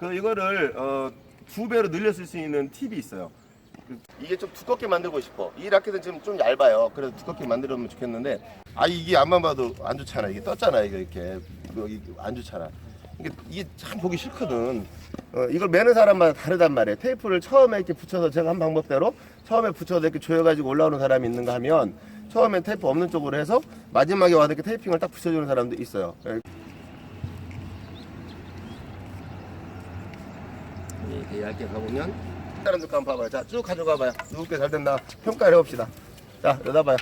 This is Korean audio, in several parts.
이거를 2배로 늘렸을 수 있는 팁이 있어요. 이게 좀 두껍게 만들고 싶어. 이 라켓은 지금 좀 얇아요. 그래서 두껍게 만들면 좋겠는데, 이게 앞만 봐도 안 좋잖아. 이게 떴잖아. 이거 이렇게 여기 안 좋잖아. 이게 참 보기 싫거든. 이걸 매는 사람마다 다르단 말이에요. 테이프를 처음에 이렇게 붙여서 제가 한 방법대로 처음에 붙여서 이렇게 조여가지고 올라오는 사람이 있는가 하면, 처음엔 테이프 없는 쪽으로 해서 마지막에 와서 이렇게 테이핑을 딱 붙여주는 사람도 있어요. 이렇게 얇게 가보면 사람들 한번 봐봐요. 자, 쭉 가져가봐요. 누구께 잘 됐나 평가를 해봅시다. 자, 여기다 봐요.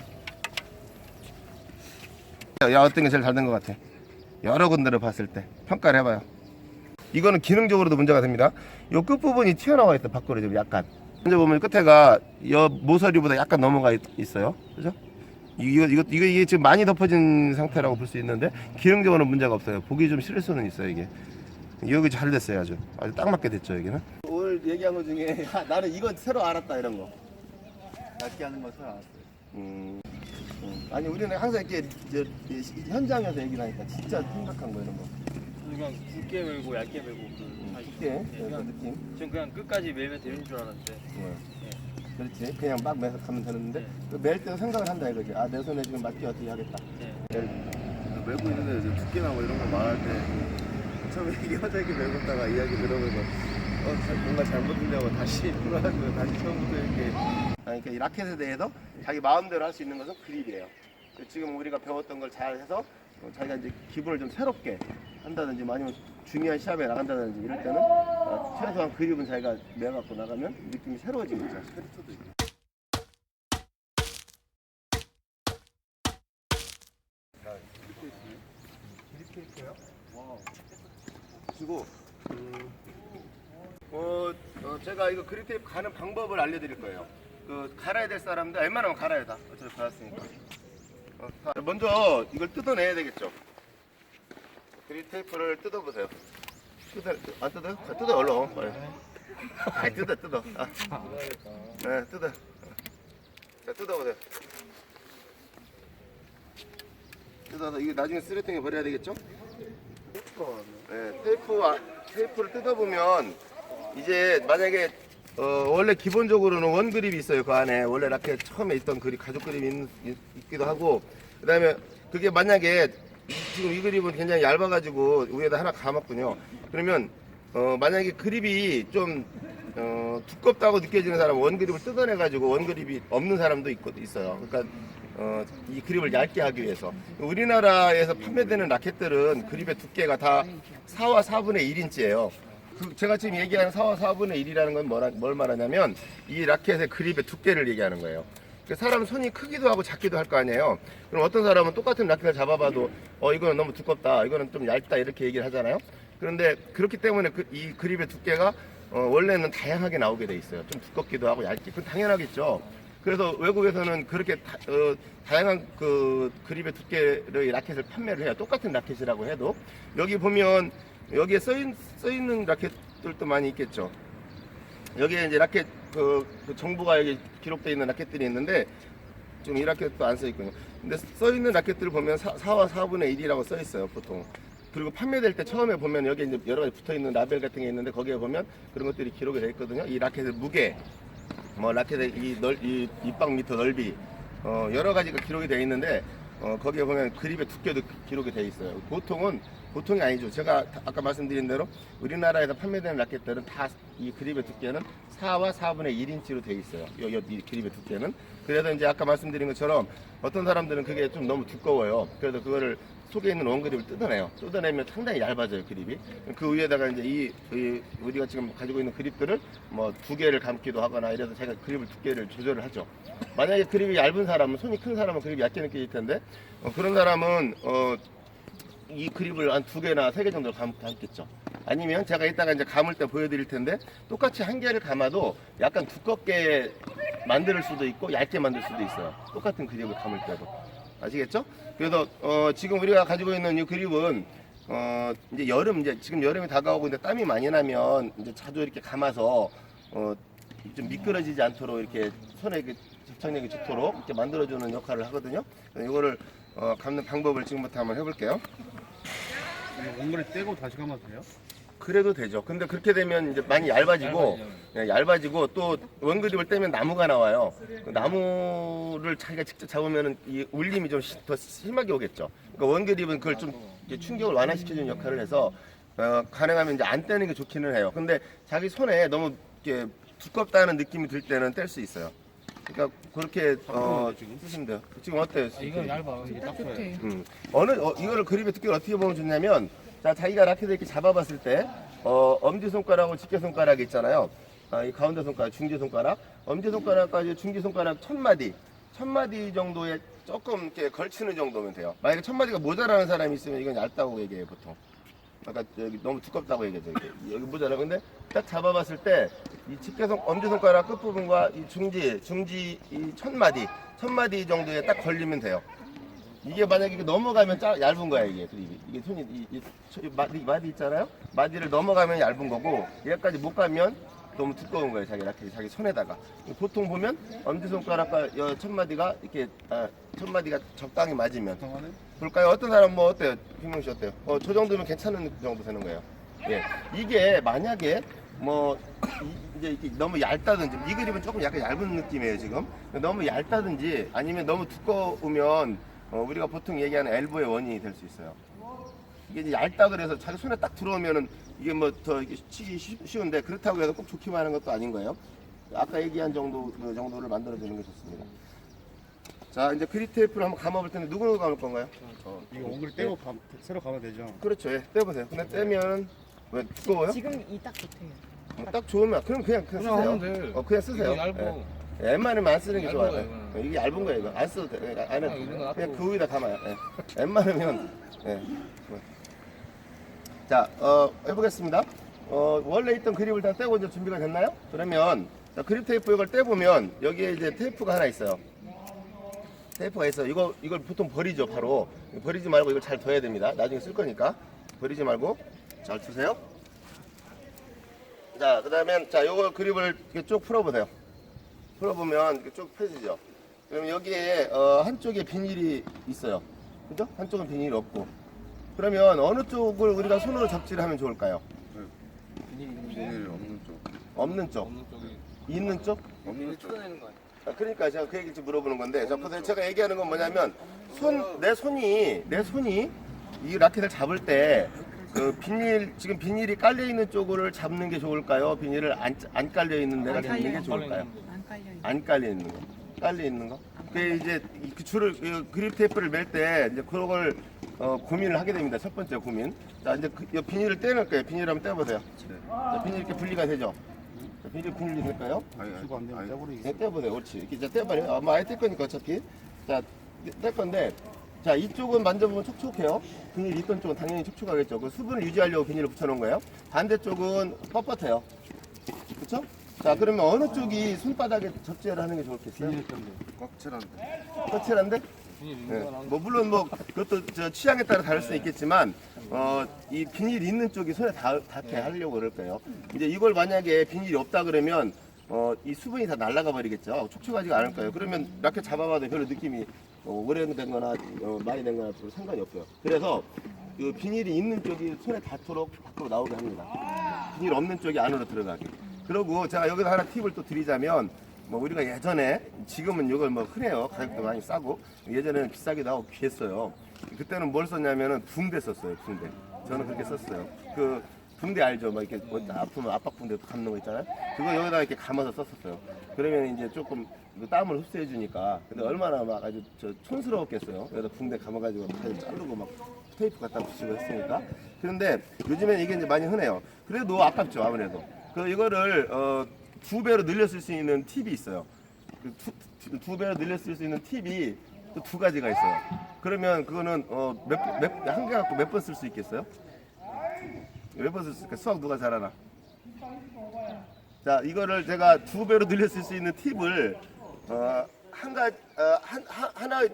야, 어떤 게 제일 잘 된 것 같아? 여러 군데를 봤을 때 평가를 해봐요. 이거는 기능적으로도 문제가 됩니다. 이 끝부분이 튀어나와 있어. 밖으로 좀 약간. 먼저 보면 끝에가 여 모서리보다 약간 넘어가 있어요. 그죠? 이게 지금 많이 덮어진 상태라고 볼 수 있는데, 기능적으로는 문제가 없어요. 보기 좀 싫을 수는 있어요. 이게 여기 잘 됐어요. 아주 딱 맞게 됐죠. 여기는 오늘 얘기한 것 중에 나는 이건 새로 알았다 이런 거. 얇게 하는 거 새로 알았어요. 아니 우리는 항상 이렇게 현장에서 얘기를 하니까 진짜 생각한 거 이런 거. 그냥 굵게 밀고 얇게 밀고 쉽게 그 느낌. 전 그냥 끝까지 밀면 되는 줄 알았는데. 그렇지. 그냥 막 매서 가면 되는데 멜 때도 생각을 한다 이거지. 내 손에 지금 맞게 어떻게 하겠다. 메고 있는데 두께나 뭐 이런 거 말할 때 처음에 이겨져 이렇게 메고 있다가 이야기 들어보면 뭔가 잘못된다고 다시 돌아가고 다시 처음부터 이렇게. 그러니까 이 라켓에 대해서 자기 마음대로 할 수 있는 것은 그립이에요. 지금 우리가 배웠던 걸 잘 해서 자기가 이제 기분을 좀 새롭게 한다든지, 아니면 중요한 시합에 나간다든지 이럴 때는 최소한 그립은 자기가 매갖고 나가면 느낌이 새로워지겠죠. 스크립트도 있고. 그립 테이프요? 그리고 제가 이거 그립 테이프 가는 방법을 알려드릴 거예요. 갈아야 될 사람들 웬만하면 갈아야 다. 어차피 갈았으니까. 먼저 이걸 뜯어내야 되겠죠. 그립 테이프를 뜯어보세요. 안 뜯어요? 뜯어 얼른. 뜯어. 네, 뜯어. 자, 뜯어보세요. 뜯어서 이거 나중에 쓰레통에 버려야 되겠죠? 네, 테이프를 뜯어보면 이제 만약에 원래 기본적으로는 원 그립이 있어요. 그 안에 원래 라켓 처음에 있던 그립, 가죽 그립이 있기도 하고, 그 다음에 그게 만약에 지금 이 그립은 굉장히 얇아가지고 위에다 하나 감았군요. 그러면 만약에 그립이 좀 두껍다고 느껴지는 사람은 원 그립을 뜯어내가지고 원 그립이 없는 사람도 있어요. 그러니까 이 그립을 얇게 하기 위해서. 우리나라에서 판매되는 라켓들은 그립의 두께가 다 4와 4분의 1인치예요. 제가 지금 얘기하는 4와 4분의 1이라는 건 뭘 말하냐면, 이 라켓의 그립의 두께를 얘기하는 거예요. 사람 손이 크기도 하고 작기도 할 거 아니에요. 그럼 어떤 사람은 똑같은 라켓을 잡아봐도 이거는 너무 두껍다, 이거는 좀 얇다, 이렇게 얘기를 하잖아요. 그런데 그렇기 때문에 이 그립의 두께가 원래는 다양하게 나오게 돼 있어요. 좀 두껍기도 하고 얇게. 그건 당연하겠죠. 그래서 외국에서는 그렇게 다양한 그립의 두께의 라켓을 판매를 해요. 똑같은 라켓이라고 해도. 여기 보면 여기에 써 있는 라켓들도 많이 있겠죠. 여기에 이제 라켓 그 정보가 여기 기록되어 있는 라켓들이 있는데, 지금 이 라켓도 안 써 있군요. 근데 써 있는 라켓들을 보면 4와 4분의 1이라고 써 있어요, 보통. 그리고 판매될 때 처음에 보면 여기 이제 여러 가지 붙어 있는 라벨 같은 게 있는데, 거기에 보면 그런 것들이 기록이 되어 있거든요. 이 라켓의 무게, 라켓의 이 입방 미터 넓이, 여러 가지가 기록이 되어 있는데, 거기에 보면 그립의 두께도 기록이 되어 있어요. 보통이 아니죠. 제가 아까 말씀드린 대로 우리나라에서 판매되는 라켓들은 다 이 그립의 두께는 4와 4분의 1인치로 되어 있어요. 이 그립의 두께는. 그래서 이제 아까 말씀드린 것처럼 어떤 사람들은 그게 좀 너무 두꺼워요. 그래서 그거를 속에 있는 원그립을 뜯어내요. 뜯어내면 상당히 얇아져요, 그립이. 그 위에다가 이제 우리가 지금 가지고 있는 그립들을 2개를 감기도 하거나 이래서 제가 그립을 두께를 조절을 하죠. 만약에 그립이 얇은 사람은, 손이 큰 사람은 그립이 얇게 느껴질 텐데, 그런 사람은 이 그립을 한 2개나 3개 정도 감겠죠. 아니면 제가 이따가 이제 감을 때 보여드릴 텐데, 똑같이 한 개를 감아도 약간 두껍게 만들 수도 있고 얇게 만들 수도 있어요. 똑같은 그립을 감을 때도. 아시겠죠? 그래서 지금 우리가 가지고 있는 이 그립은 이제 지금 여름이 다가오고 있는데 땀이 많이 나면 이제 자주 이렇게 감아서 좀 미끄러지지 않도록 이렇게 손에 접착력이 좋도록 이렇게 만들어주는 역할을 하거든요. 이거를 감는 방법을 지금부터 한번 해볼게요. 원거리 떼고 다시 감아도 돼요? 그래도 되죠. 근데 그렇게 되면 이제 많이 얇아지고, 예, 얇아지고 또 원그립을 떼면 나무가 나와요. 그 나무를 자기가 직접 잡으면 이 울림이 좀 더 심하게 오겠죠. 그러니까 원그립은 그걸 좀 이렇게 충격을 완화시켜주는 역할을 해서 가능하면 이제 안 떼는 게 좋기는 해요. 근데 자기 손에 너무 이렇게 두껍다는 느낌이 들 때는 뗄 수 있어요. 그러니까 그렇게 쓰시면 돼요. 지금 어때요? 이건 얇아. 이게 딱 좋대. 이거를 그립의 두께를 어떻게 보면 좋냐면, 자, 자기가 라켓을 이렇게 잡아봤을 때 엄지 손가락하고 집게 손가락이 있잖아요. 이 가운데 손가락, 중지 손가락, 엄지 손가락까지 중지 손가락 1000마디 정도에 조금 이렇게 걸치는 정도면 돼요. 만약에 1000마디가 모자라는 사람이 있으면 이건 얇다고 얘기해요, 보통. 아까 여기 너무 두껍다고 얘기하죠. 여기 모자라. 근데 딱 잡아봤을 때 이 집게손 엄지손가락 끝부분과 이 중지 이 1000마디 정도에 딱 걸리면 돼요. 이게 만약에 넘어가면 얇은 거야, 이게 그립이. 이게 손이 마디 있잖아요. 마디를 넘어가면 얇은 거고, 얘까지 못 가면 너무 두꺼운 거예요, 자기 라켓이 자기 손에다가. 보통 보면 엄지손가락과 1000마디가 이렇게 1000마디가 적당히 맞으면. 볼까요? 어떤 사람 뭐 어때요? 김명 씨 어때요? 저 정도면 괜찮은 정도 되는 거예요. 예, 이게 만약에 뭐 이제 이렇게 너무 얇다든지, 이 그립은 조금 약간 얇은 느낌이에요 지금. 너무 얇다든지 아니면 너무 두꺼우면 우리가 보통 얘기하는 엘보의 원인이 될 수 있어요. 이게 이제 얇다 그래서 자기 손에 딱 들어오면은 이게 뭐 더 치기 쉬운데, 그렇다고 해서 꼭 좋기만 하는 것도 아닌 거예요. 아까 얘기한 그 정도를 만들어주는 게 좋습니다. 자, 이제 그립 테이프를 한번 감아볼 텐데 누구 감을 건가요? 이거 옥을 떼고 새로 가면 되죠. 그렇죠. 예, 떼보세요. 근데 떼면 왜 두꺼워요? 지금 이 딱 좋대요. 딱 좋으면 그냥 쓰세요. 하면 돼. 그냥 쓰세요. 이거 얇아. 예. 웬만하면 안 쓰는 게 얇은 좋아요. 거야, 예. 이게 얇은 거예요. 이거 안 써도 돼. 안 해도 아, 이거 돼. 놔둬. 그냥 그 위에다 감아요. 예. 웬만하면 예. 자, 해보겠습니다. 원래 있던 그립을 다 떼고 이제 준비가 됐나요? 그러면 자, 그립 테이프 이걸 떼보면 여기에 이제 테이프가 하나 있어요. 테이프가 있어요. 이걸 보통 버리죠. 바로 버리지 말고 이걸 잘 둬야 됩니다. 나중에 쓸 거니까 버리지 말고 잘 두세요. 자, 그다음에 자, 요거 그립을 이렇게 쭉 풀어보세요. 풀어보면 이렇게 쭉 펴지죠. 그럼 여기에 한쪽에 비닐이 있어요. 그죠? 한쪽은 비닐이 없고. 그러면 어느 쪽을 우리가 손으로 접지를 하면 좋을까요? 비닐 없는 쪽. 없는 쪽. 없는 쪽이. 있는 쪽? 없는 쪽. 뜯어내는 거 아니야? 그러니까 제가 그 얘기 좀 물어보는 건데, 그래서 제가 얘기하는 건 뭐냐면 내 손이 이 라켓을 잡을 때 그 지금 비닐이 깔려 있는 쪽을 잡는 게 좋을까요? 비닐을 안 깔려 있는 데가 잡는 게 좋을까요? 안 깔려 있는. 안 깔려 있는 거, 깔려 있는 거. 그 이제 그 줄을 그립 테이프를 멜 때 이제 그걸 고민을 하게 됩니다. 첫 번째 고민. 자, 이제 이 비닐을 떼낼 거예요. 비닐 한번 떼보세요. 자, 비닐 이렇게 분리가 되죠? 자, 비닐 분리 될까요? 아니, 떼버리기. 네, 떼보세요. 옳지. 이렇게 이제 떼버려요. 아마 아예 뗄 거니까 어차피. 자, 뗄 건데, 자, 이쪽은 만져보면 촉촉해요. 비닐 있던 쪽은 당연히 촉촉하겠죠. 그 수분을 유지하려고 비닐을 붙여놓은 거예요. 반대쪽은 뻣뻣해요. 그쵸? 자, 그러면 어느 쪽이 손바닥에 접지를 하는 게 좋겠어요? 꽉칠한데. 껍질한데? 네. 뭐 물론 뭐 그것도 저 취향에 따라 다를 수 있겠지만 이 비닐 있는 쪽이 손에 닿게 하려고 그럴 거예요. 이제 이걸 만약에 비닐이 없다 그러면 이 수분이 다 날아가 버리겠죠. 촉촉하지가 않을 거예요. 그러면 라켓 잡아봐도 별로 느낌이 오래된 거나 많이 된 거나 별로 상관이 없어요. 그래서 그 비닐이 있는 쪽이 손에 닿도록 밖으로 나오게 합니다. 비닐 없는 쪽이 안으로 들어가게. 그리고 제가 여기서 하나 팁을 또 드리자면, 뭐 우리가 예전에, 지금은 이걸 뭐 흔해요. 가격도 많이 싸고, 예전에는 비싸기도 하고 귀했어요. 그때는 뭘 썼냐면은 붕대 썼어요. 붕대. 저는 그렇게 썼어요. 그 붕대 알죠? 막 이렇게 뭐 아프면 압박 붕대 감는 거 있잖아요. 그거 여기다가 이렇게 감아서 썼었어요. 그러면 이제 조금 땀을 흡수해 주니까. 근데 얼마나 막 아주 촌스러웠겠어요. 여기다 붕대 감아가지고 다시 자르고 막 테이프 갖다 붙이고 했으니까. 그런데 요즘엔 이게 이제 많이 흔해요. 그래도 아깝죠, 아무래도. 이거를 2배로 늘렸을 수 있는 팁이 있어요. 두 배로 늘렸을 수 있는 팁이 또 2가지가 있어요. 그러면 그거는 한 개 갖고 몇 번 쓸 수 있겠어요? 몇 번 쓸 수 있을까? 수학 누가 잘하나? 자, 이거를 제가 2배로 늘렸을 수 있는 팁을 하나의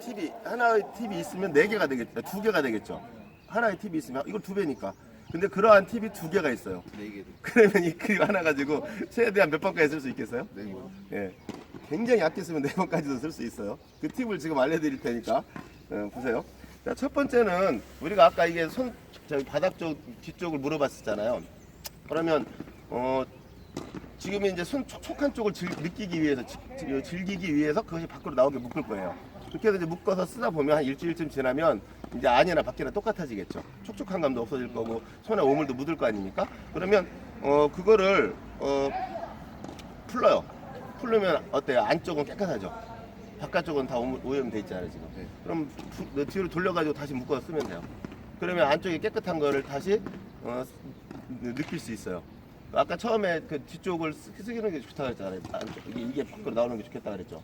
팁이 있으면 4개가 되겠죠. 2개가 되겠죠. 하나의 팁이 있으면 이걸 2배니까. 근데 그러한 팁이 2개가 있어요. 4개. 그러면 이 그립 하나 가지고 최대한 몇 번까지 쓸 수 있겠어요? 4개. 예. 굉장히 아껴 쓰면 4번까지도 쓸 수 있어요. 그 팁을 지금 알려드릴 테니까 보세요. 자, 첫 번째는 우리가 아까 이게 저기 바닥 쪽 뒤쪽을 물어봤었잖아요. 그러면 지금 이제 손 촉촉한 쪽을 느끼기 위해서 즐기기 위해서 그것이 밖으로 나오게 묶을 거예요. 그렇게 해서 이제 묶어서 쓰다 보면 한 일주일쯤 지나면 이제 안이나 밖이나 똑같아지겠죠. 촉촉한 감도 없어질 거고 손에 오물도 묻을 거 아닙니까? 그러면 그거를 풀러요. 풀르면 어때요? 안쪽은 깨끗하죠. 바깥쪽은 다 오염돼 있잖아요 지금. 그럼 뒤로 돌려가지고 다시 묶어서 쓰면 돼요. 그러면 안쪽에 깨끗한 거를 다시 느낄 수 있어요. 아까 처음에 그 뒤쪽을 쓰기는 게 좋다고 했잖아요. 이게 밖으로 나오는 게 좋겠다 그랬죠.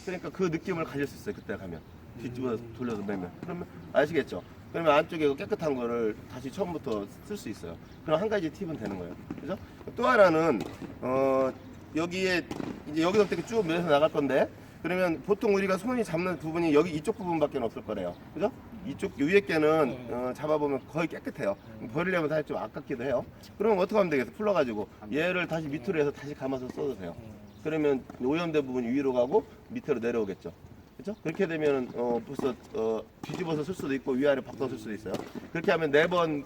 그러니까 그 느낌을 가질 수 있어요. 그때 가면 뒤쪽으로 돌려서 매면. 그러면 아시겠죠? 그러면 안쪽에 깨끗한 거를 다시 처음부터 쓸 수 있어요. 그럼 한 가지 팁은 되는 거예요. 그죠? 또 하나는 여기에 이제 여기서부터 이렇게 쭉 밀어서 나갈 건데, 그러면 보통 우리가 손이 잡는 부분이 여기 이쪽 부분밖에 없을 거래요. 그죠? 이쪽 위에 게는 잡아보면 거의 깨끗해요. 버리려면 사실 좀 아깝기도 해요. 그러면 어떻게 하면 되겠어? 풀러가지고 얘를 다시 밑으로 해서 다시 감아서 써도 돼요. 그러면 오염된 부분이 위로 가고 밑으로 내려오겠죠. 그렇죠? 그렇게 되면 벌써 뒤집어서 쓸 수도 있고 위아래 바꿔 쓸 수도 있어요. 그렇게 하면 4번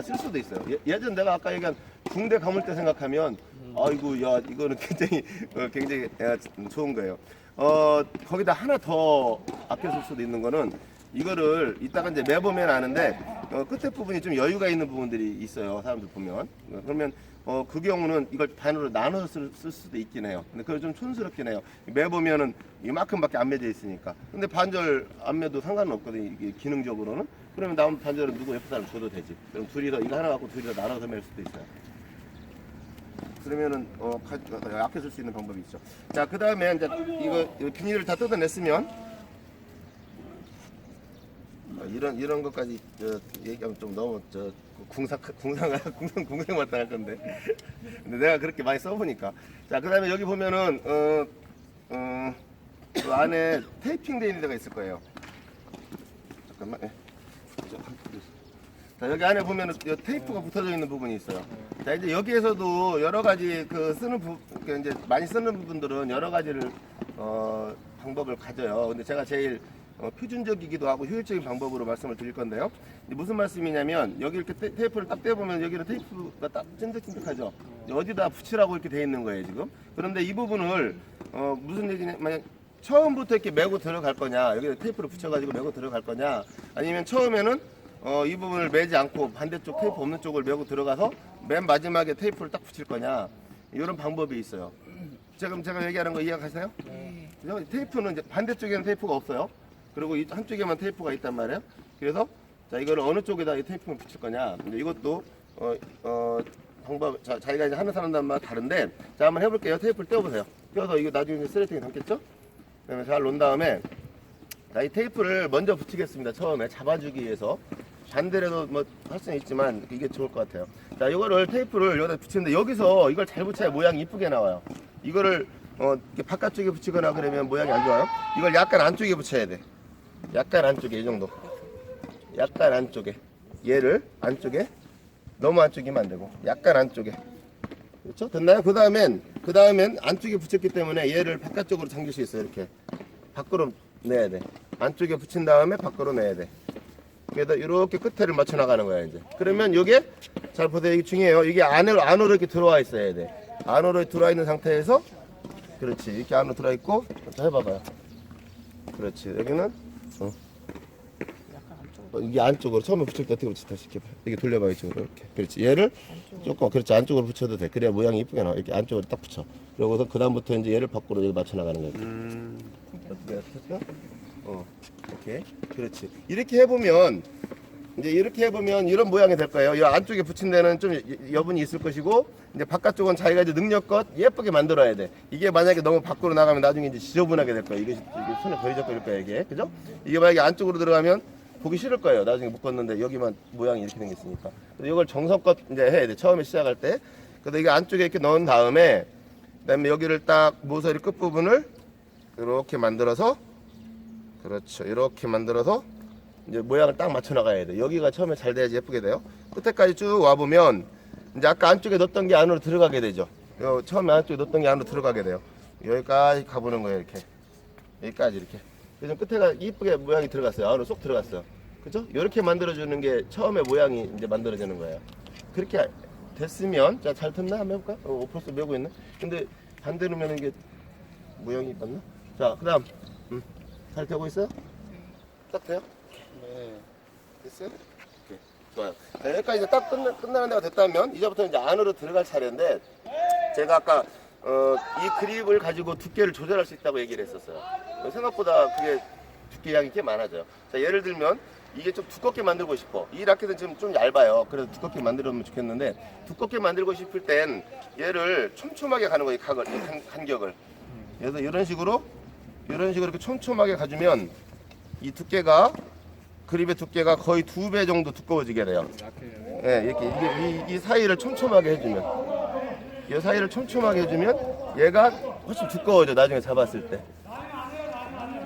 쓸 수도 있어요. 예전 내가 아까 얘기한 붕대 감을 때 생각하면 아이고 야 이거는 굉장히 좋은 거예요. 거기다 하나 더 아껴 쓸 수도 있는 거는 이거를 이따가 이제 매보면 아는데 끝에 부분이 좀 여유가 있는 부분들이 있어요. 사람들 보면. 그러면 그 경우는 이걸 반으로 나눠서 쓸 수도 있긴 해요. 근데 그걸 좀 촌스럽긴 해요. 매보면은 이만큼밖에 안 매져 있으니까. 근데 반절 안 매도 상관은 없거든요. 이게 기능적으로는. 그러면 남은 반절은 누구 옆에 사람 줘도 되지. 그럼 둘이서 이거 하나 갖고 둘이서 나눠서 맬 수도 있어요. 그러면은 아껴 쓸 수 있는 방법이 있죠. 자, 그 다음에 이제 이거 비닐을 다 뜯어냈으면 이런 것까지 얘기하면 좀 너무 궁상 마땅할 건데. 근데 내가 그렇게 많이 써보니까. 자, 그 다음에 여기 보면은 그 안에 테이핑 되어 있는 데가 있을 거예요. 잠깐만. 자, 여기 안에 보면은 테이프가 붙어져 있는 부분이 있어요. 자, 이제 여기에서도 여러 가지 이제 많이 쓰는 분들은 여러 가지를 방법을 가져요. 근데 제가 제일 표준적이기도 하고 효율적인 방법으로 말씀을 드릴 건데요. 무슨 말씀이냐면 여기 이렇게 테이프를 딱 떼보면 여기는 테이프가 딱 찐득찐득하죠. 어디다 붙이라고 이렇게 돼 있는 거예요 지금. 그런데 이 부분을 무슨 얘기냐면 처음부터 이렇게 메고 들어갈 거냐, 여기 테이프를 붙여가지고 메고 들어갈 거냐, 아니면 처음에는 이 부분을 매지 않고 반대쪽 테이프 없는 쪽을 메고 들어가서 맨 마지막에 테이프를 딱 붙일 거냐, 이런 방법이 있어요. 지금 제가 얘기하는 거 이해가세요? 네. 그죠? 테이프는 이제 반대쪽에는 테이프가 없어요. 그리고 이 한쪽에만 테이프가 있단 말이에요. 그래서 자, 이거를 어느 쪽에다 이 테이프를 붙일 거냐. 근데 이것도 방법, 자기가 이제 하는 사람들마다 다른데, 자, 한번 해볼게요. 테이프를 떼어보세요. 떼어서 이거 나중에 쓰레기통에 담겠죠? 그다음에 잘 놓은 다음에 자, 이 테이프를 먼저 붙이겠습니다. 처음에 잡아주기 위해서. 반대로도 뭐 할 수는 있지만 이게 좋을 것 같아요. 자, 이거를 테이프를 여기다 붙이는데 여기서 이걸 잘 붙여야 모양이 이쁘게 나와요. 이거를 이렇게 바깥쪽에 붙이거나 그러면 모양이 안 좋아요. 이걸 약간 안쪽에 붙여야 돼. 약간 안쪽에, 이 정도. 약간 안쪽에. 얘를 안쪽에, 너무 안쪽이면 안 되고 약간 안쪽에. 그렇죠? 됐나요? 그 다음엔 안쪽에 붙였기 때문에 얘를 바깥쪽으로 당길 수 있어요. 이렇게 밖으로 내야 돼. 안쪽에 붙인 다음에 밖으로 내야 돼. 그래서 이렇게 끝에를 맞춰 나가는 거야 이제. 그러면 이게 잘 보세요. 이게 중요해요. 이게 안으로 이렇게 들어와 있어야 돼. 안으로 들어와 있는 상태에서, 그렇지, 이렇게 안으로 들어와 있고, 자, 해봐봐요. 그렇지. 여기는 이게 안쪽으로 처음에 붙일 때 어떻게 붙일지 다시 이렇게 이렇게 돌려봐. 이쪽으로 이렇게. 그렇지. 얘를 조금, 그렇지, 안쪽으로 붙여도 돼. 그래야 모양이 이쁘게 나와. 이렇게 안쪽으로 딱 붙여. 그러고서 그 다음부터 이제 얘를 밖으로 여기 맞춰 나가는 거야. 어떻게 했어? 오케이. 그렇지. 이렇게 해보면 이런 모양이 될 거예요. 이 안쪽에 붙인 데는 좀 여분이 있을 것이고, 이제 바깥쪽은 자기가 이제 능력껏 예쁘게 만들어야 돼. 이게 만약에 너무 밖으로 나가면 나중에 이제 지저분하게 될 거예요. 이게 손에 버리적거릴 거예요, 이게. 그죠? 이게 만약에 안쪽으로 들어가면 보기 싫을 거예요. 나중에 묶었는데 여기만 모양이 이렇게 생겼으니까. 그래서 이걸 정성껏 이제 해야 돼. 처음에 시작할 때. 그래서 이게 안쪽에 이렇게 넣은 다음에, 그다음에 여기를 딱 모서리 끝부분을 이렇게 만들어서, 그렇죠. 이렇게 만들어서 이제 모양을 딱 맞춰 나가야 돼. 여기가 처음에 잘 돼야지 예쁘게 돼요. 끝에까지 쭉 와보면 이제 아까 안쪽에 넣었던 게 안으로 들어가게 되죠. 처음에 안쪽에 넣었던 게 안으로 들어가게 돼요. 여기까지 가보는 거예요. 이렇게. 여기까지 이렇게. 그래서 끝에가 이쁘게 모양이 들어갔어요. 안으로 쏙 들어갔어요. 그죠? 이렇게 만들어주는 게 처음에 모양이 이제 만들어지는 거예요. 그렇게 됐으면 자 잘 됐나 한번 해볼까? 벌써 메고 있네. 근데 반대로 면은 이게 모양이 맞나? 자 그다음 잘 되고 있어요? 딱 돼요? 네. 됐어요? 오케이. 좋아요. 자, 여기까지 이제 딱 끝나는 데가 됐다면 이제부터 이제 안으로 들어갈 차례인데 제가 아까 이 그립을 가지고 두께를 조절할 수 있다고 얘기를 했었어요. 생각보다 그게 두께 양이 꽤 많아져요. 자, 예를 들면 이게 좀 두껍게 만들고 싶어. 이 라켓은 지금 좀 얇아요. 그래서 두껍게 만들면 좋겠는데 두껍게 만들고 싶을 땐 얘를 촘촘하게 가는 거예요. 각을, 이 간격을. 그래서 이런 식으로 이렇게 촘촘하게 가주면 이 두께가 그립의 두께가 거의 2배 정도 두꺼워지게 돼요. 예, 이렇게 이 사이를 촘촘하게 해주면 이 사이를 촘촘하게 해주면 얘가 훨씬 두꺼워져. 나중에 잡았을 때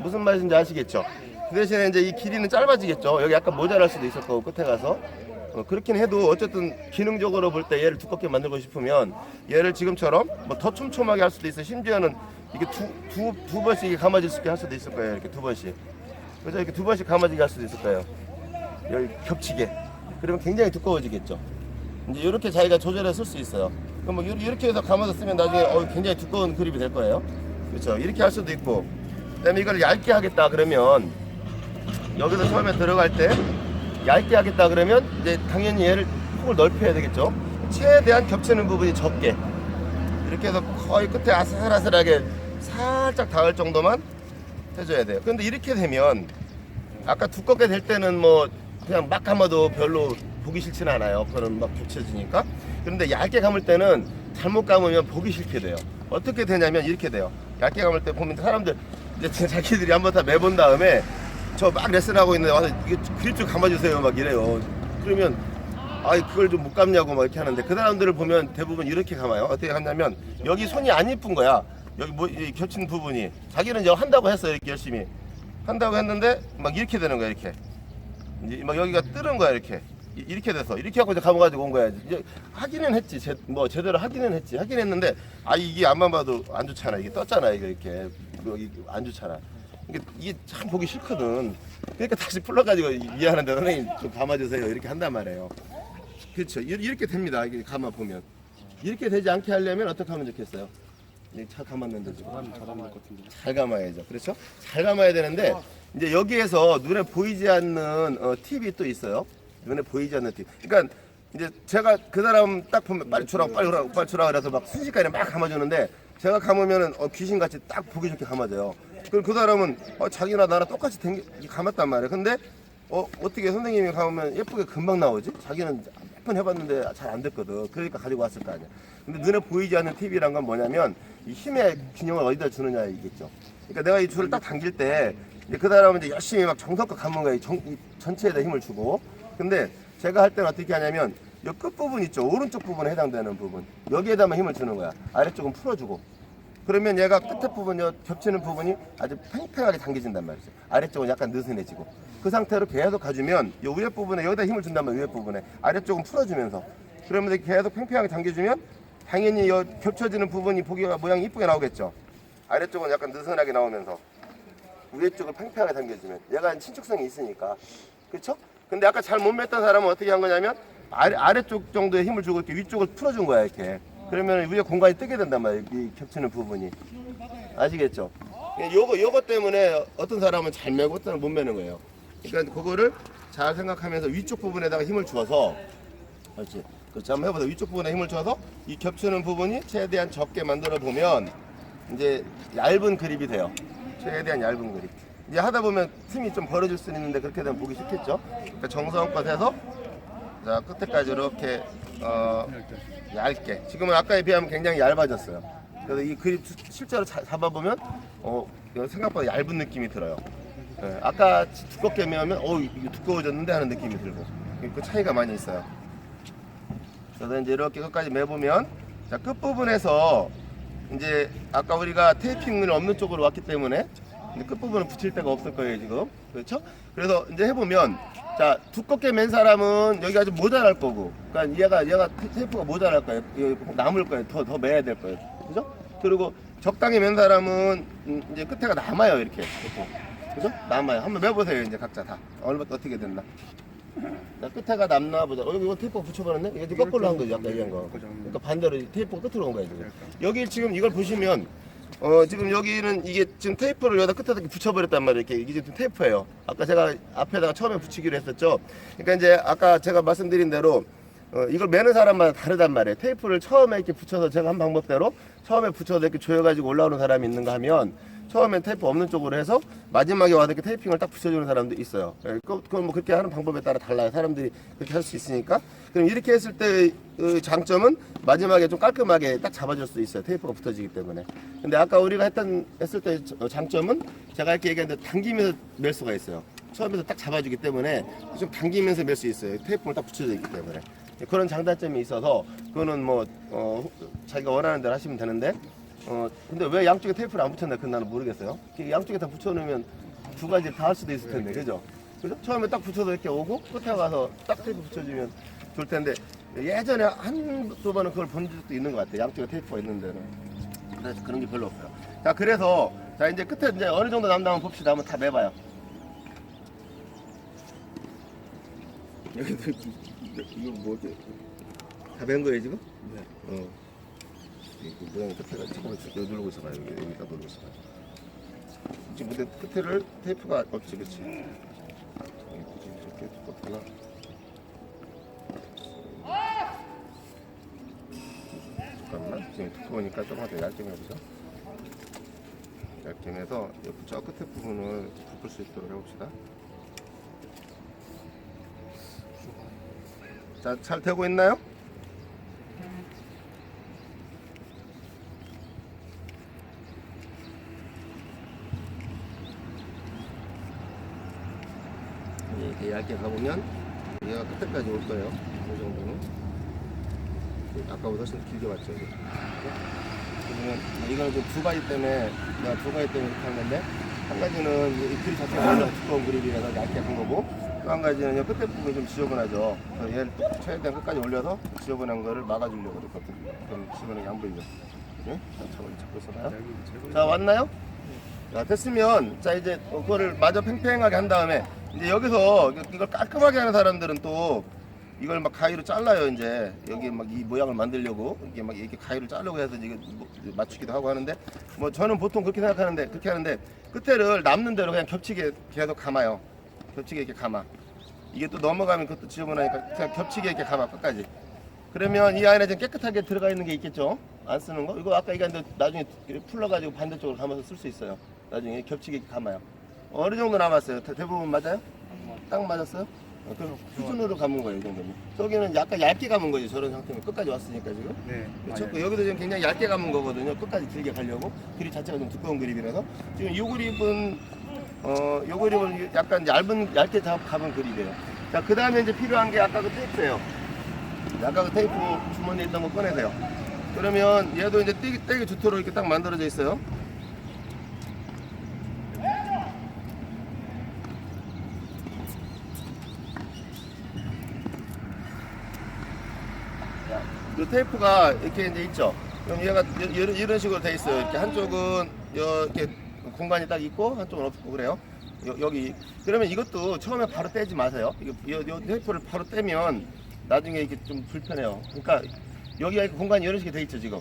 무슨 말인지 아시겠죠? 그 대신에 이제 이 길이는 짧아지겠죠. 여기 약간 모자랄 수도 있을 거고 끝에 가서 그렇긴 해도 어쨌든 기능적으로 볼 때 얘를 두껍게 만들고 싶으면 얘를 지금처럼 뭐 더 촘촘하게 할 수도 있어요. 심지어는 이게 두 번씩 감아질 수 있게 할 수도 있을 거예요. 이렇게 두 번씩. 그래서 이렇게 두 번씩 감아지게 할 수도 있을 거예요. 여기 겹치게. 그러면 굉장히 두꺼워지겠죠. 이제 이렇게 자기가 조절해 쓸 수 있어요. 그럼 뭐 이렇게 해서 감아서 쓰면 나중에 굉장히 두꺼운 그립이 될 거예요. 그렇죠. 이렇게 할 수도 있고. 그다음에 이걸 얇게 하겠다 그러면 여기서 처음에 들어갈 때 얇게 하겠다 그러면 이제 당연히 얘를 폭을 넓혀야 되겠죠. 최대한 겹치는 부분이 적게 이렇게 해서 거의 끝에 아슬아슬하게 살짝 닿을 정도만 해줘야 돼요. 근데 이렇게 되면 아까 두껍게 될 때는 뭐 그냥 막 감아도 별로 보기 싫지는 않아요. 그거는 막 겹쳐지니까. 그런데 얇게 감을 때는 잘못 감으면 보기 싫게 돼요. 어떻게 되냐면 이렇게 돼요. 얇게 감을 때 보면 사람들 이제 자기들이 한번 다 매본 다음에 저 막 레슨하고 있는데 와서 이게 그립 좀 감아주세요 막 이래요. 그러면 아이 그걸 좀 못 감냐고 막 이렇게 하는데 그 사람들을 보면 대부분 이렇게 감아요. 어떻게 하냐면 여기 손이 안 이쁜 거야. 여기 뭐 이 겹친 부분이 자기는 이제 한다고 했어요. 이렇게 열심히 한다고 했는데 막 이렇게 되는 거야. 이렇게 이제 막 여기가 뜨는 거야. 이렇게 돼서 이렇게 하고 이제 감아가지고 온 거야. 이제 하기는 했지. 제대로 하기는 했지. 하긴 했는데 이게 앞만 봐도 안 좋잖아. 이게 떴잖아. 이렇게 여기 안 좋잖아. 이게 참 보기 싫거든. 그러니까 다시 풀러가지고 미안한데 선생님 좀 감아주세요. 이렇게 한단 말이에요. 그렇죠. 이렇게 됩니다. 이게 감아 보면 이렇게 되지 않게 하려면 어떻게 하면 좋겠어요? 잘 감았는데 지금 잘 감아야죠. 그렇죠? 잘 감아야 되는데 이제 여기에서 눈에 보이지 않는 팁이 또 있어요. 눈에 보이지 않는 팁. 그러니까 이제 제가 그 사람 딱 보면 빨리 주라 그래서 막 순식간에 막 감아주는데 제가 감으면은 귀신같이 딱 보기 좋게 감아져요. 그럼 그 사람은 자기나 나랑 똑같이 감았단 말이에요. 근데 어떻게 선생님이 감으면 예쁘게 금방 나오지? 자기는 몇 번 해봤는데 잘 안 됐거든. 그러니까 가지고 왔을 거 아니야. 근데 눈에 보이지 않는 팁이란 건 뭐냐면 이 힘의 균형을 어디다 주느냐 이겠죠. 그러니까 내가 이 줄을 딱 당길 때 그 사람은 이제 열심히 막 정성껏 감는 거야. 이 전체에다 힘을 주고. 근데 제가 할 때는 어떻게 하냐면 이 끝부분 있죠. 오른쪽 부분에 해당되는 부분. 여기에다만 힘을 주는 거야. 아래쪽은 풀어주고. 그러면 얘가 끝에 부분, 겹치는 부분이 아주 팽팽하게 당겨진단 말이죠. 아래쪽은 약간 느슨해지고. 그 상태로 계속 가주면 이 위에 부분에 여기다 힘을 준단 말이에요. 위에 부분에. 아래쪽은 풀어주면서. 그러면 계속 팽팽하게 당겨주면 당연히 이 겹쳐지는 부분이 보기가 모양이 이쁘게 나오겠죠. 아래쪽은 약간 느슨하게 나오면서 위에 쪽을 팽팽하게 당겨주면 얘가 신축성이 있으니까. 그렇죠? 근데 아까 잘 못 맸던 사람은 어떻게 한 거냐면 아래쪽 정도의 힘을 주고 이렇게 위쪽을 풀어준 거야. 이렇게. 그러면 위에 공간이 뜨게 된단 말이에요. 이 겹치는 부분이. 아시겠죠? 요거 때문에 어떤 사람은 잘 매고 어떤 사람은 못 매는 거예요. 그러니까 그거를 잘 생각하면서 위쪽 부분에다가 힘을 주어서 그렇지. 그렇지. 한번 해보세요. 위쪽 부분에 힘을 줘서 이 겹치는 부분이 최대한 적게 만들어 보면 이제 얇은 그립이 돼요. 최대한 얇은 그립. 이제 하다 보면 틈이 좀 벌어질 수 있는데 그렇게 되면 보기 싫겠죠? 그러니까 정성껏 해서 자 끝에까지 이렇게 얇게. 지금은 아까에 비하면 굉장히 얇아졌어요. 그래서 이 그립 실제로 잡아보면 생각보다 얇은 느낌이 들어요. 예, 아까 두껍게 매면 이게 두꺼워졌는데 하는 느낌이 들고 그 차이가 많이 있어요. 그래서 이제 이렇게 끝까지 매보면 자 끝부분에서 이제 아까 우리가 테이핑을 없는 쪽으로 왔기 때문에 끝부분은 붙일 데가 없을 거예요 지금. 그렇죠? 그래서 이제 해보면 자 두껍게 맨 사람은 여기가 좀 모자랄 거고 그러니까 얘가 테이프가 모자랄 거예요. 남을 거예요. 더 매야 될 거예요. 그죠? 그리고 적당히 맨 사람은 이제 끝에가 남아요 이렇게. 그죠? 남아요. 한번 매보세요 이제 각자 다 어떻게 됐나. 자, 끝에가 남나 보자. 여기 이거 테이프 붙여버렸네? 이게 거꾸로 한 거죠, 아까 얘기한 거. 그러니까 반대로 테이프 끝으로 온 거야 지금. 여기 지금 이걸 보시면 지금 여기는 이게 지금 테이프를 여기다 끝에다 이렇게 붙여버렸단 말이에요. 이게 지금 테이프예요. 아까 제가 앞에다가 처음에 붙이기로 했었죠. 그러니까 이제 아까 제가 말씀드린 대로 이걸 매는 사람마다 다르단 말이에요. 테이프를 처음에 이렇게 붙여서 제가 한 방법대로 처음에 붙여서 이렇게 조여가지고 올라오는 사람이 있는가 하면 처음엔 테이프 없는 쪽으로 해서 마지막에 와서 이렇게 테이핑을 딱 붙여주는 사람도 있어요. 그건 뭐 그렇게 하는 방법에 따라 달라요. 사람들이 그렇게 할 수 있으니까. 그럼 이렇게 했을 때 장점은 마지막에 좀 깔끔하게 딱 잡아줄 수 있어요. 테이프가 붙어지기 때문에. 근데 아까 우리가 했을 때 장점은 제가 이렇게 얘기했는데 당기면서 멜 수가 있어요. 처음에서 딱 잡아주기 때문에 좀 당기면서 멜 수 있어요. 테이프를 딱 붙여져 있기 때문에. 그런 장단점이 있어서 그거는 뭐 자기가 원하는 대로 하시면 되는데 근데 왜 양쪽에 테이프를 안 붙였나 그건 나는 모르겠어요. 양쪽에 다 붙여놓으면 두 가지 다 할 수도 있을 텐데 그죠? 그죠? 처음에 딱 붙여서 이렇게 오고 끝에 가서 딱 테이프 붙여주면 좋을 텐데 예전에 한두 번은 그걸 본 적도 있는 것 같아요. 양쪽에 테이프가 있는 데는. 근데 그런 게 별로 없어요. 자 그래서 자 이제 끝에 이제 어느 정도 남다면 봅시다. 한번 다 매봐요. 여기도 이거 뭐지? 다 맨 거예요 지금? 네. 이 모양이 끝에가 잠깐만 여기 누르고 있어봐요. 여기다 누르고 있어봐요. 지금 근데 끝에를 테이프가 없지, 그렇지? 굳이 이렇게 두껍구나. 잠깐만, 지금 두꺼우니까 조금만 더 얇게 해보자. 얇게 해서 저 끝에 부분을 덮을 수 있도록 해봅시다. 자, 잘 되고 있나요? 이렇게 얇게 가보면 얘가 끝에까지 올 거예요. 이 정도는. 아까보다 훨씬 길게 왔죠. 그러면 이건 좀 두 가지 때문에 이렇게 한 건데 한 가지는 이 그립 자체가 워낙 두꺼운 그립이라서 얇게 한 거고 또 한 가지는 이 끝에 부분이 좀 지저분하죠. 그래서 얘를 최대한 끝까지 올려서 지저분한 거를 막아주려고 그랬거든요. 그럼 지저분하게 안 보이죠. 네? 자, 잡고 있어봐요. 자, 왔나요? 자, 됐으면 자 이제 그거를 마저 팽팽하게 한 다음에 이제 여기서 이걸 깔끔하게 하는 사람들은 또 이걸 막 가위로 잘라요. 이제 여기 막 이 모양을 만들려고 이게 막 이렇게 가위로 자르고 해서 이게 뭐 맞추기도 하고 하는데 뭐 저는 보통 그렇게 생각하는데 그렇게 하는데 끝에를 남는 대로 그냥 겹치게 계속 감아요. 겹치게 이렇게 감아. 이게 또 넘어가면 그것도 지저분하니까 그냥 겹치게 이렇게 감아 끝까지. 그러면 이 안에 좀 깨끗하게 들어가 있는 게 있겠죠. 안 쓰는 거 이거 아까 얘기했는데 나중에 풀러가지고 반대쪽으로 감아서 쓸 수 있어요. 나중에 겹치게 이렇게 감아요. 어느 정도 남았어요? 대부분 맞아요? 딱 맞았어요? 그럼 수준으로 감은 거예요, 이 정도면. 저기는 약간 얇게 감은 거죠, 저런 상태면. 끝까지 왔으니까 지금. 네. 그렇죠? 여기도 지금 굉장히 얇게 감은 거거든요. 끝까지 길게 가려고. 그립 자체가 좀 두꺼운 그립이라서. 지금 이 그립은, 요 그립은 약간 얇게 감은 그립이에요. 자, 그 다음에 이제 필요한 게 아까 그 테이프예요. 아까 그 테이프 주머니에 있던 거 꺼내세요. 그러면 얘도 이제 떼기 좋도록 이렇게 딱 만들어져 있어요. 이 테이프가 이렇게 이제 있죠. 그럼 얘가 이런 식으로 돼 있어요. 이렇게 한쪽은 이렇게 공간이 딱 있고 한쪽은 없고 그래요. 여기 그러면 이것도 처음에 바로 떼지 마세요. 이 테이프를 바로 떼면 나중에 이렇게 좀 불편해요. 그러니까 여기가 이렇게 공간이 이런 식이 돼 있죠 지금.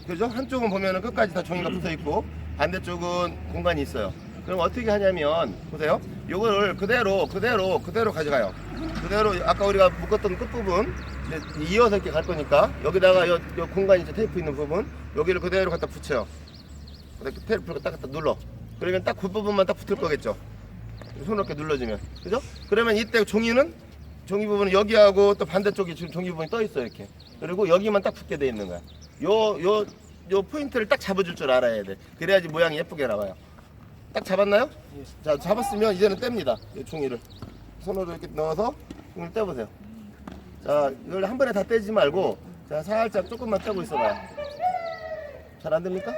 그죠? 한쪽은 보면은 끝까지 다 종이가 붙어 있고 반대쪽은 공간이 있어요. 그럼 어떻게 하냐면 보세요. 요거를 그대로 가져가요. 그대로 아까 우리가 묶었던 끝부분 이어서 이렇게 갈 거니까 여기다가 요 공간이 이제 테이프 있는 부분 여기를 그대로 갖다 붙여요. 테이프를 딱 갖다 눌러. 그러면 딱 그 부분만 딱 붙을 거겠죠. 손으로 이렇게 눌러주면 그죠? 그러면 이때 종이 부분은 여기하고 또 반대쪽에 지금 종이 부분이 떠 있어요 이렇게. 그리고 여기만 딱 붙게 돼 있는 거야. 요 포인트를 딱 잡아줄 줄 알아야 돼. 그래야지 모양이 예쁘게 나와요. 딱 잡았나요? 자, 잡았으면 이제는 뗍니다. 이 종이를 손으로 이렇게 넣어서 종이를 떼보세요. 자, 이걸 한 번에 다 떼지 말고 자, 살짝 조금만 떼고 있어봐요. 잘 안 됩니까?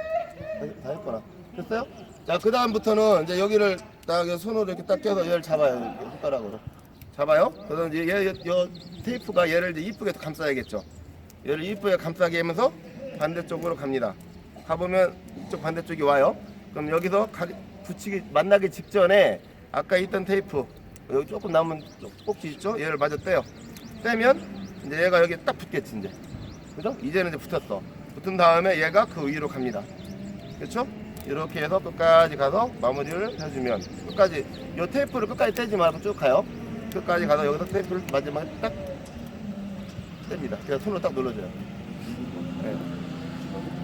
다 했구나. 됐어요? 자, 그 다음부터는 이제 여기를 딱 손으로 이렇게 딱 껴서 얘를 잡아요. 손가락으로 잡아요. 그래서 이제 테이프가 얘를 이제 이쁘게 감싸야겠죠. 얘를 이쁘게 감싸게 하면서 반대쪽으로 갑니다. 가보면 이쪽 반대쪽이 와요. 그럼 여기서 만나기 직전에 아까 있던 테이프 여기 조금 남은 꼭지 있죠? 얘를 마저 떼요. 떼면 이제 얘가 여기 딱 붙겠지 이제. 그죠? 이제는 이제 붙었어. 붙은 다음에 얘가 그 위로 갑니다. 그렇죠? 이렇게 해서 끝까지 가서 마무리를 해주면 끝까지 이 테이프를 끝까지 떼지 말고 쭉 가요. 끝까지 가서 여기서 테이프를 마지막에 딱 뗍니다. 그냥 손으로 딱 눌러줘요. 네.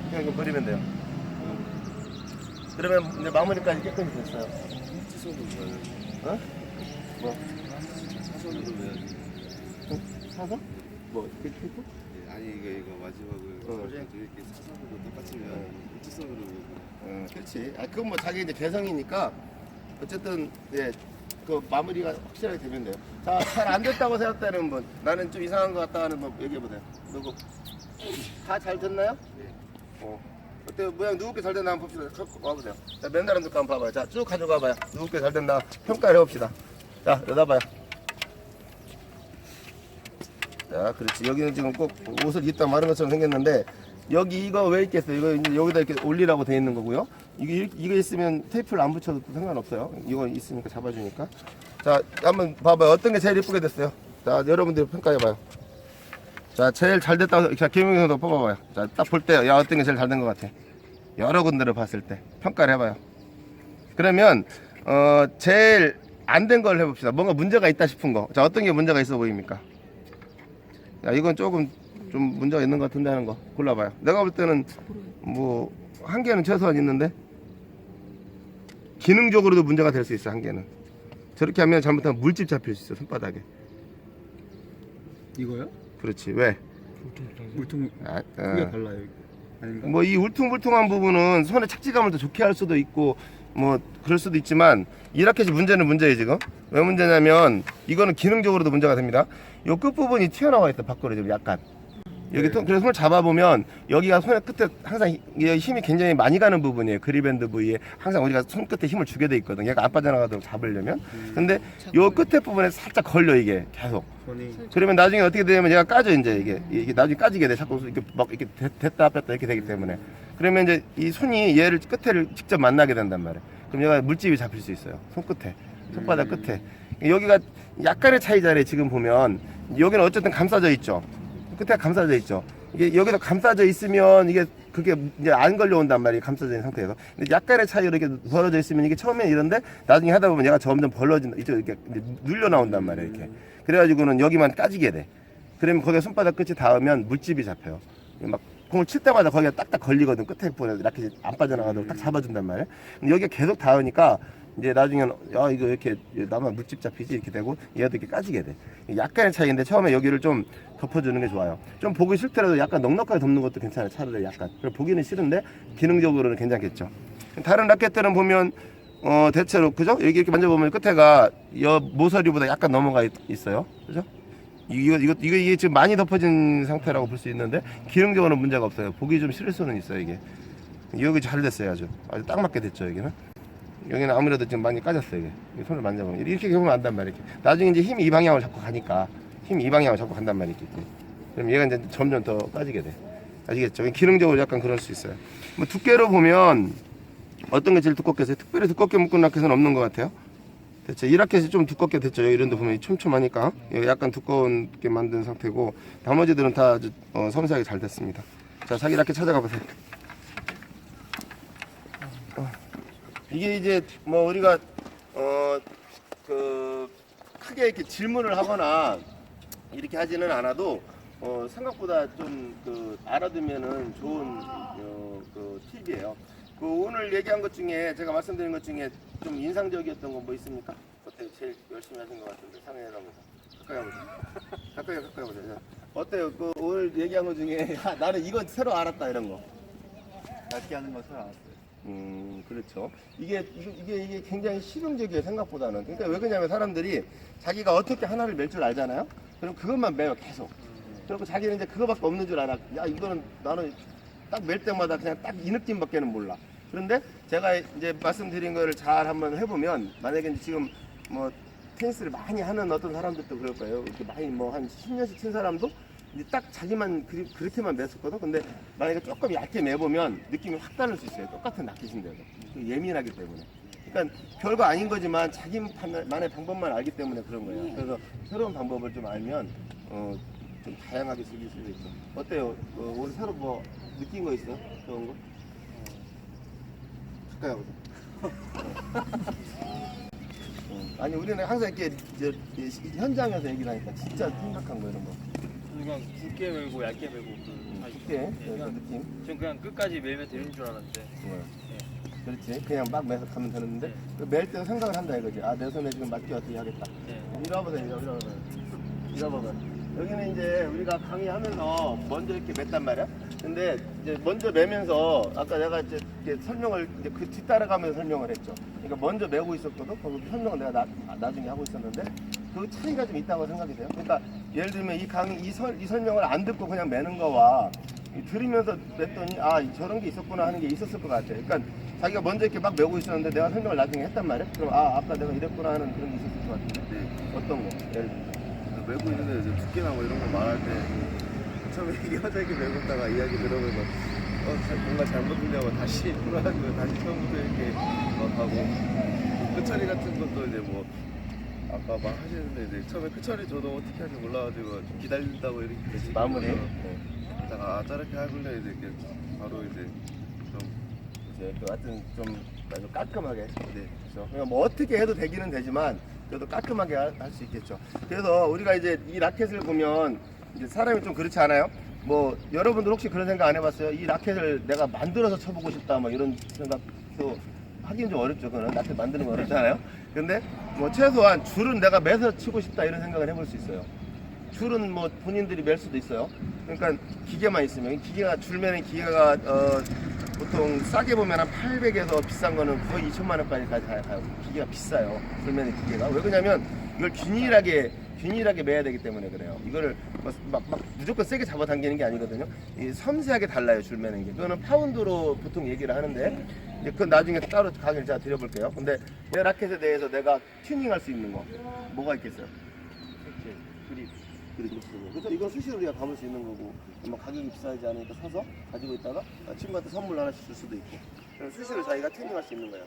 그냥 이거 버리면 돼요. 그러면 이제 마무리까지 깨끗이 됐어요. 일지선으로 해야 어? 뭐? 사선으로 해야지. 사서? 뭐? 테이프? 아니 이거 마지막을 이렇게 사선으로 똑같으면 일지선으로 그렇지. 아, 그건 뭐 자기 이제 개성이니까 어쨌든 예, 그 마무리가 확실하게 되면 돼요. 자, 잘 안 됐다고 생각되는 분, 나는 좀 이상한 것 같다 하는 분 얘기해 보세요. 누구? 다 잘 됐나요? 네. 어때요? 모양 누구께 잘 됐나 한번 봅시다. 와보세요. 자, 맨날 한번 한번 봐봐요. 자, 쭉 가져가 봐요. 누구께 잘 됐나 평가를 해봅시다. 자, 여기다 봐요. 자, 그렇지. 여기는 지금 꼭 옷을 입다 마른 것처럼 생겼는데 여기 이거 왜 있겠어요? 이거 이제 여기다 이렇게 올리라고 돼 있는 거고요. 이거 있으면 테이프를 안 붙여도 상관없어요. 이거 있으니까 잡아주니까. 자, 한번 봐봐요. 어떤 게 제일 이쁘게 됐어요? 자, 여러분들 평가해봐요. 자, 제일 잘 됐다고. 자, 김용희 선수 뽑아봐요. 자, 딱 볼 때, 야, 어떤 게 제일 잘 된 것 같아? 여러 군데를 봤을 때 평가를 해봐요. 그러면 제일 안 된 걸 해봅시다. 뭔가 문제가 있다 싶은 거. 자, 어떤 게 문제가 있어 보입니까? 야, 이건 조금 좀 문제가 있는 것 같은데 하는 거 골라봐요. 내가 볼 때는 뭐 한 개는 최소한 있는데 기능적으로도 문제가 될 수 있어. 한 개는 저렇게 하면 잘못하면 물집 잡힐 수 있어 손바닥에. 이거요? 그렇지. 왜? 물통 크기가 달라요. 아닌가? 뭐 이 울퉁불퉁한 부분은 손에 착지감을 더 좋게 할 수도 있고 뭐 그럴 수도 있지만 이 라켓이 문제는 문제예요. 지금 왜 문제냐면 이거는 기능적으로도 문제가 됩니다. 요 끝부분이 튀어나와 있어 밖으로 지금 약간. 여기 그래서 손을 잡아보면 여기가 손의 끝에 항상 힘이 굉장히 많이 가는 부분이에요. 그립밴드 부위에 항상 우리가 손 끝에 힘을 주게 돼 있거든. 얘가 안 빠져나가도록 잡으려면. 근데 요 끝에 부분에 살짝 걸려 이게 계속. 그러면 나중에 어떻게 되냐면 얘가 까져 이제 이게 나중에 까지게 돼. 자꾸 이렇게 막 이렇게 됐다 뺐다 이렇게 되기 때문에. 그러면 이제 이 손이 얘를 끝에를 직접 만나게 된단 말이에요. 그럼 얘가 물집이 잡힐 수 있어요. 손 끝에, 손바닥 끝에. 여기가 약간의 차이잖아요. 지금 보면 여기는 어쨌든 감싸져 있죠. 끝에 감싸져 있죠. 이게 여기서 감싸져 있으면 이게 그게 이제 안 걸려온단 말이에요. 감싸져 있는 상태에서. 근데 약간의 차이로 이렇게 벌어져 있으면 이게 처음엔 이런데 나중에 하다 보면 얘가 점점 벌어진다. 이쪽 이렇게 눌려 나온단 말이에요. 이렇게. 그래가지고는 여기만 까지게 돼. 그러면 거기에 손바닥 끝이 닿으면 물집이 잡혀요. 막 공을 칠 때마다 거기가 딱딱 걸리거든. 끝에 보면 이렇게 안 빠져나가도록 딱 잡아준단 말이에요. 근데 여기가 계속 닿으니까 이제 나중에는 야 이거 이렇게 나만 물집 잡히지 이렇게 되고 얘도 이렇게 까지게 돼. 약간의 차이인데 처음에 여기를 좀 덮어주는 게 좋아요. 좀 보기 싫더라도 약간 넉넉하게 덮는 것도 괜찮아요. 차라리 약간. 보기는 싫은데 기능적으로는 괜찮겠죠. 다른 라켓들은 보면 대체로 그죠? 여기 이렇게 만져보면 끝에가 모서리보다 약간 넘어가 있어요. 그죠? 이게 지금 많이 덮어진 상태라고 볼 수 있는데 기능적으로는 문제가 없어요. 보기 좀 싫을 수는 있어요. 이게 여기 잘 됐어요. 아주 딱 맞게 됐죠. 여기는 아무래도 지금 많이 까졌어요. 이게 손을 만져보면 이렇게 보면 안단 말이에요. 나중에 이제 힘이 이 방향으로 자꾸 가니까 힘이 이 방향으로 자꾸 간단 말이에요. 그럼 얘가 이제 점점 더 까지게 돼. 아시겠죠? 기능적으로 약간 그럴 수 있어요. 뭐 두께로 보면 어떤 게 제일 두껍겠어요? 특별히 두껍게 묶은 라켓은 없는 것 같아요. 대체 이 라켓이 좀 두껍게 됐죠. 여기 이런 데 보면 촘촘하니까 여기 약간 두껍게 만든 상태고 나머지들은 다 아주 섬세하게 잘 됐습니다. 자, 자기 라켓 찾아가 보세요. 이게 이제 뭐 우리가 크게 이렇게 질문을 하거나 이렇게 하지는 않아도 생각보다 좀 알아두면은 좋은 팁이에요. 오늘 얘기한 것 중에 제가 말씀드린 것 중에 좀 인상적이었던 거 뭐 있습니까? 어때요? 제일 열심히 하신 것 같은데 상해가면서 가까이 가보세요. 어때요? 오늘 얘기한 것 중에 나는 이거 새로 알았다 이런 거. 얇게 하는 거 잘 알았어요. 그렇죠. 이게 굉장히 실용적이에요, 생각보다는. 그러니까 왜 그러냐면 사람들이 자기가 어떻게 하나를 맬 줄 알잖아요? 그럼 그것만 매요, 계속. 그리고 자기는 이제 그거밖에 없는 줄 알아. 야, 이거는 나는 딱 맬 때마다 그냥 딱 이 느낌밖에는 몰라. 그런데 제가 이제 말씀드린 거를 잘 한번 해보면, 만약에 이제 지금 뭐 테니스를 많이 하는 어떤 사람들도 그럴 거예요. 이렇게 많이 뭐 한 10년씩 친 사람도 이제 딱 자기만 그렇게만 맸었거든. 근데 만약에 조금 얇게 매보면 느낌이 확 다를 수 있어요. 똑같은 라켓인데도 예민하기 때문에. 그러니까 별거 아닌 거지만 자기만의 방법만 알기 때문에 그런 거예요. 그래서 새로운 방법을 좀 알면 좀 다양하게 즐길 수도 있고. 어때요? 오늘 새로 뭐 느낀 거 있어요? 그런 거? 가까이 하거든. 아니 우리는 항상 이렇게 이 현장에서 얘기를 하니까 진짜 생각한 거 이런 거. 그냥 굵게 밀고 얇게 밀고 쉽게 그런 느낌. 전 그냥 끝까지 밀면 되는 줄 알았는데 그렇지. 그냥 막 매서 가면 되는데 멜 때도 생각을 한다 이거지. 아 내 손에 지금 맞게 어떻게 하겠다. 이러보세요. 이러보세요. 여기는 이제 우리가 강의하면서 먼저 이렇게 맸단 말이야. 근데 이제 먼저 매면서 아까 내가 이제 설명을 이제 그 뒤따라가면서 설명을 했죠. 그러니까 먼저 매고 있었거든. 거기 설명을 내가 나중에 하고 있었는데 그 차이가 좀 있다고 생각이 돼요. 그러니까 예를 들면 이 강의 이 설명을 안 듣고 그냥 매는 거와 들으면서 맸더니 아 저런 게 있었구나 하는 게 있었을 것 같아. 그러니까 자기가 먼저 이렇게 막 매고 있었는데 내가 설명을 나중에 했단 말이야. 그럼 아 아까 내가 이랬구나 하는 그런 게 있었을 것 같은데. 어떤 거? 예를 들면. 메고 있는데 이제 두께나 뭐 이런 거 말할 때 처음에 이겨자기 메고 있다가 이야기 들어보면 뭔가 잘못했냐고 다시 풀어가지고 다시 처음부터 이렇게 막 하고 끝처리 같은 것도 이제 뭐 아까 막 하시는데 이제 처음에 끝처리 저도 어떻게 할지 몰라가지고 기다린다고 이렇게 계시고 마무리. 아 저렇게 하길래 이제 이렇게 바로 이제 좀 이제 그 하여튼 좀 아주 깔끔하게. 네. 그렇죠. 그러니까 뭐 어떻게 해도 되기는 되지만 그래도 깔끔하게 할 수 있겠죠. 그래서 우리가 이제 이 라켓을 보면 이제 사람이 좀 그렇지 않아요? 뭐 여러분들 혹시 그런 생각 안 해봤어요? 이 라켓을 내가 만들어서 쳐보고 싶다 뭐 이런 생각도 하기는 좀 어렵죠. 그거는 라켓 만드는 거 어렵잖아요. 근데 뭐 최소한 줄은 내가 매서 치고 싶다 이런 생각을 해볼 수 있어요. 줄은 뭐 본인들이 맬 수도 있어요. 그러니까 기계만 있으면 기계가 줄 매는 기계가 보통 싸게 보면 한 800에서 비싼 거는 거의 2천만 원까지 가요. 기계가 비싸요. 줄 매는 기계가. 왜 그러냐면 이걸 균일하게 매야 되기 때문에 그래요. 이거를 막 무조건 세게 잡아당기는 게 아니거든요. 이 섬세하게 달라요. 줄 매는 게. 그거는 파운드로 보통 얘기를 하는데 이제 그건 나중에 따로 강의를 제가 드려볼게요. 근데 내 라켓에 대해서 내가 튜닝할 수 있는 거 뭐가 있겠어요? 그립. 그래서 이건 수시로 우리가 감을 수 있는 거고 뭐 가격이 비싸지 않으니까 사서 가지고 있다가 친구한테 선물 하나씩 줄 수도 있고 수시로 자기가 튜닝할 수 있는 거예요.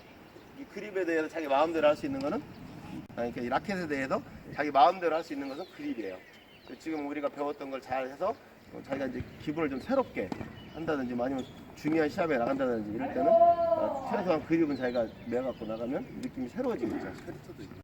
이 그립에 대해서 자기 마음대로 할 수 있는 거는 그러니까 이 라켓에 대해서 자기 마음대로 할 수 있는 것은 그립이에요. 지금 우리가 배웠던 걸 잘 해서 자기가 이제 기분을 좀 새롭게 한다든지 아니면 중요한 시합에 나간다든지 이럴 때는 최소한 그립은 자기가 매갖고 나가면 느낌이 새로워지겠죠.